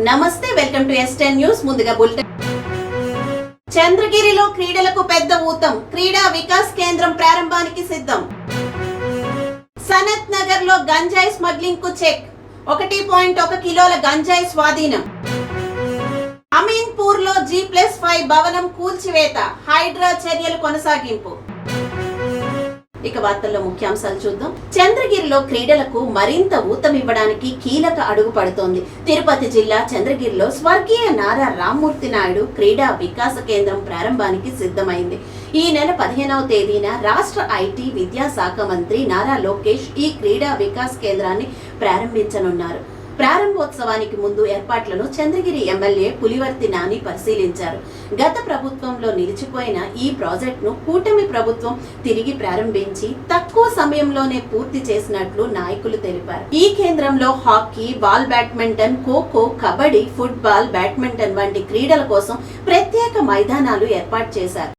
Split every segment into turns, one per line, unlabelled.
నమస్తే, welcome to S10 news. ముందుగా bulletin. చంద్రగిరిలో క్రీడలకు పెద్ద ఊతం. క్రీడా వికాస్ కేంద్రం ప్రారంభానికి సిద్ధం. సనత్ నగర్ లో గంజాయి స్మగ్లింగ్ కు చెక్. 1.1 కిలోల గంజాయి స్వాధీనం. అమీన్పూర్ లో G+5 భవనం కూల్చివేత. హైడ్రా చర్యలు కొనసాగింపు. ఇక వార్తల్లో ముఖ్యాంశాలు చూద్దాం. చంద్రగిరిలో క్రీడలకు మరింత ఊతమివ్వడానికి కీలక అడుగు పడుతోంది. తిరుపతి జిల్లా చంద్రగిరిలో స్వర్గీయ నారా రామ్మూర్తి నాయుడు క్రీడా వికాస కేంద్రం ప్రారంభానికి సిద్ధమైంది. ఈ నెల 15వ తేదీన రాష్ట్ర ఐటీ విద్యాశాఖ మంత్రి నారా లోకేష్ ఈ క్రీడా వికాస్ కేంద్రాన్ని ప్రారంభించనున్నారు. ప్రారంభోత్సవానికి ముందు ఏర్పాట్లను చంద్రగిరి ఎమ్మెల్యే పులివర్తి నాని పరిశీలించారు. గత ప్రభుత్వంలో నిలిచిపోయిన ఈ ప్రాజెక్టును కూటమి ప్రభుత్వం తిరిగి ప్రారంభించి తక్కువ సమయంలోనే పూర్తి చేసినట్లు నాయకులు తెలిపారు. ఈ కేంద్రంలో hockey, ball badminton, kho kho, kabaddi, football, badminton వంటి క్రీడల కోసం ప్రత్యేక మైదానాలు ఏర్పాటు చేశారు.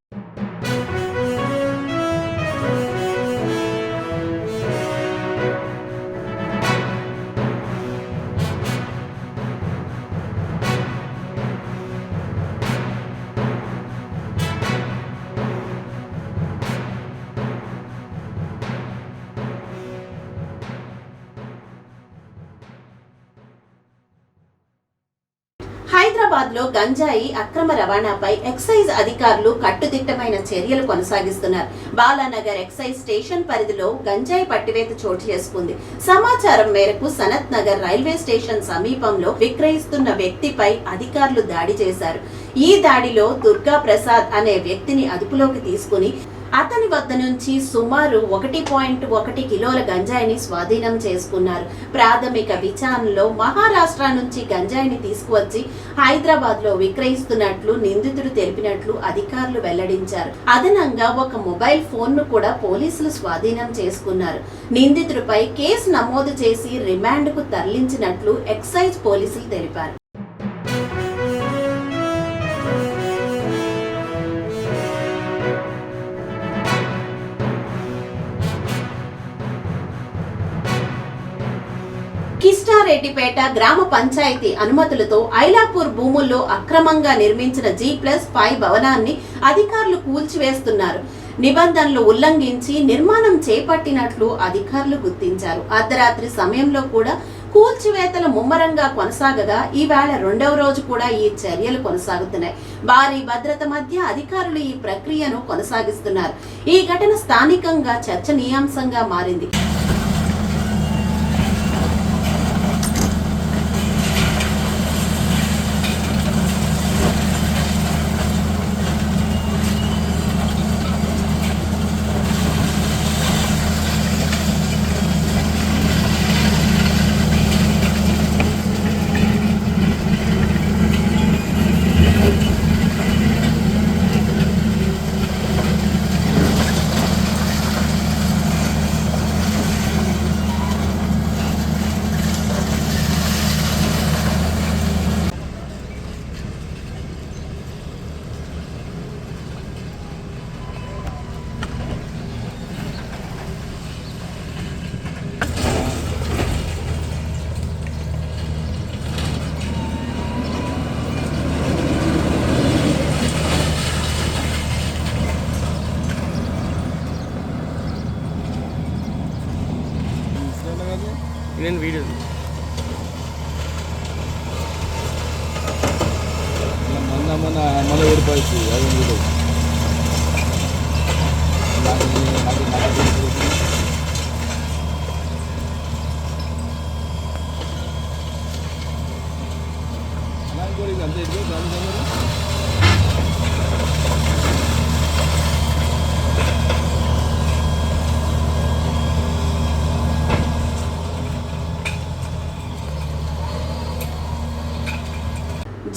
హైదరాబాద్ లో గంజాయి అక్రమ రవాణాపై ఎక్సైజ్ అధికారులు కట్టుదిట్టమైన చర్యలు కొనసాగిస్తున్నారు. బాలానగర్ ఎక్సైజ్ స్టేషన్ పరిధిలో గంజాయి పట్టివేత చోటు చేసుకుంది. సమాచారం మేరకు సనత్ నగర్ రైల్వే స్టేషన్ సమీపంలో విక్రయిస్తున్న వ్యక్తిపై అధికారులు దాడి చేశారు. ఈ దాడిలో దుర్గా ప్రసాద్ అనే వ్యక్తిని అదుపులోకి తీసుకుని అతని వద్ద నుంచి సుమారు 1.1 కిలోల గంజాయిని స్వాధీనం చేసుకున్నారు. ప్రాథమిక విచారణలో మహారాష్ట్ర నుంచి గంజాయిని తీసుకువచ్చి హైదరాబాద్ లో విక్రయిస్తున్నట్లు నిందితుడు తెలిపినట్లు అధికారులు వెల్లడించారు. అదనంగా ఒక మొబైల్ ఫోన్ ను కూడా పోలీసులు స్వాధీనం చేసుకున్నారు. నిందితుడిపై కేసు నమోదు చేసి రిమాండ్ కు తరలించినట్లు ఎక్సైజ్ పోలీసులు తెలిపారు. కిష్టారెడ్డిపేట గ్రామ పంచాయతీ అనుమతులతో ఐలాపూర్ భూముల్లో అక్రమంగా నిర్మించిన G+5 భవనాన్ని అధికారులు కూల్చివేస్తున్నారు. నిబంధనలు ఉల్లంఘించి నిర్మాణం చేపట్టినట్లు అధికారులు గుర్తించారు. అర్ధరాత్రి సమయంలో కూడా కూల్చివేతలు ముమ్మరంగా కొనసాగగా ఈవేళ 2వ రోజు కూడా ఈ చర్యలు కొనసాగుతున్నాయి. భారీ భద్రత మధ్య అధికారులు ఈ ప్రక్రియను కొనసాగిస్తున్నారు. ఈ ఘటన స్థానికంగా చర్చనీయాంశంగా మారింది.
నేను వీడియో మన ఊడిపోయి అది వీడియో అంతే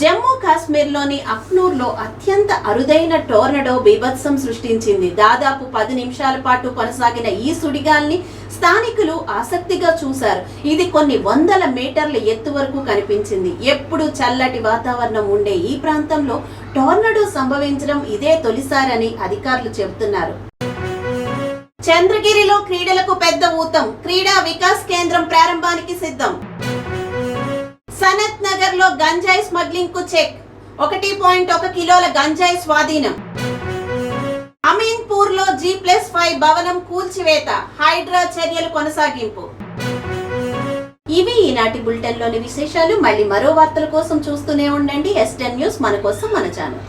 జమ్మూ కాశ్మీర్లోని అఖ్నూర్లో అత్యంత అరుదైన టోర్నడో బీభత్సం సృష్టించింది. దాదాపు 10 నిమిషాల పాటు కొనసాగిన ఈ సుడిగాల్ని స్థానికులు ఆసక్తిగా చూశారు. ఇది కొన్ని వందల మీటర్ల ఎత్తు వరకు కనిపించింది. ఎప్పుడు చల్లటి వాతావరణం ఉండే ఈ ప్రాంతంలో టోర్నడో సంభవించడం ఇదే తొలిసారని అధికారులు చెబుతున్నారు. చంద్రగిరిలో క్రీడలకు పెద్ద ఊతం. క్రీడా వికాస్ కేంద్రం ప్రారంభానికి సిద్ధం. సనత్ నగర్ లో గంజాయి స్మగ్లింగ్ కు చెక్. 1.1 కిలోల గంజాయి స్వాధీనం. అమీన్పూర్ లో G+5 భవనం కూల్చివేత. హైడ్రా చర్యలు కొనసాగింపు. ఇవి ఈనాటి బులెటిన్ లోని విశేషాలు. మళ్ళీ మరో వార్తల కోసం చూస్తూనే ఉండండి S10 న్యూస్, మన కోసం మన ఛానల్.